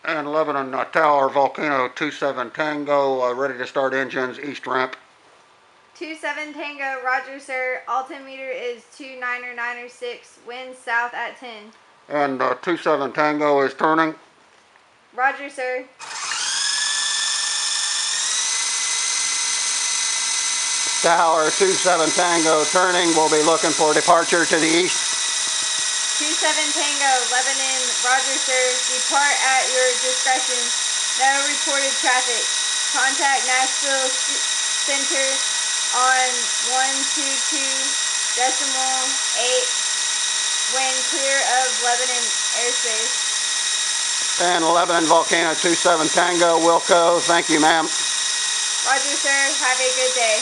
And Lebanon Tower, Volcano 27 Tango, ready to start engines, east ramp. 27 Tango, roger sir. Altimeter is 29906, wind south at 10. And 27 Tango is turning. Roger sir. Tower 27 Tango turning, we'll be looking for departure to the east. 27 Tango, Lebanon, roger sir. Depart at your discretion. No reported traffic. Contact Nashville Center on 122.8 when clear of Lebanon airspace. And Lebanon Volcano 27 Tango, Wilco, thank you ma'am. Roger sir, have a good day.